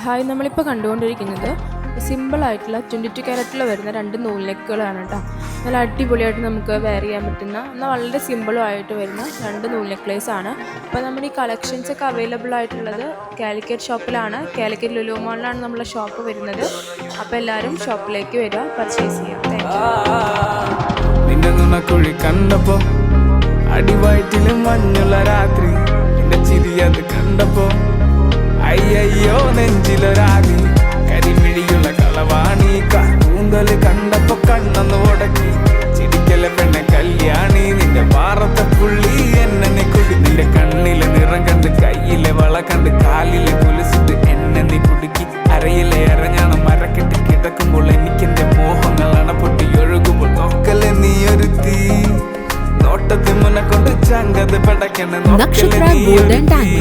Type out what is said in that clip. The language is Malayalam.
ഹായ്, നമ്മളിപ്പോൾ കണ്ടുകൊണ്ടിരിക്കുന്നത് സിമ്പിളായിട്ടുള്ള 22 ക്യാരറ്റിൽ വരുന്ന 2 നൂൽ നെക്കുകളാണ് കേട്ടോ. നല്ല അടിപൊളിയായിട്ട് നമുക്ക് വെയർ ചെയ്യാൻ പറ്റുന്ന എന്നാൽ വളരെ സിമ്പിളും ആയിട്ട് വരുന്ന 2 നൂൽ നെക്ലേസ് ആണ്. അപ്പോൾ നമ്മുടെ ഈ കളക്ഷൻസ് ഒക്കെ അവൈലബിൾ ആയിട്ടുള്ളത് കാലിക്കറ്റ് ഷോപ്പിലാണ്. കാലിക്കറ്റ് ലുലു മാളിലാണ് നമ്മളെ ഷോപ്പ് വരുന്നത്. അപ്പോൾ എല്ലാവരും ഷോപ്പിലേക്ക് വരിക, പർച്ചേസ് ചെയ്യാം. കണ്ടപ്പോ അടിവയറ്റിലും മഞ്ഞുള്ള രാത്രി നിന്റെ ചിരിയത് കണ്ടപ്പോ അയ്യോ നെഞ്ചിലൊരാതി കരിമിഴിയുള്ള കളവാണി കൂന്തല് കണ്ടപ്പോ കണ്ണൊന്ന് ഉടക്കി ചിരിക്കല പെണ്ണ കല്യാണി നിന്റെ പാറത്തെ പുള്ളി എന്നെ കുടി നിന്റെ കണ്ണിലെ നിറം കണ്ട് കയ്യിലെ വള കണ്ട് കാലിലെ കുലിച്ചിട്ട് എന്നെ നീ കുടുക്കി അരയിലെ ഇറങ്ങണം മരക്കെട്ട് കിടക്കുമ്പോൾ എനിക്കെന്റെ മോഹങ്ങൾ അണപ്പൊട്ടി ഒഴുകുമ്പോൾ നോക്കലെ നീ ഒരു തീ നോട്ടത്തിൽ മുന്നെ കൊണ്ട് ചങ്കത് പടക്കണ നക്ഷത്ര ഗോൾഡൻ ഡയമണ്ട്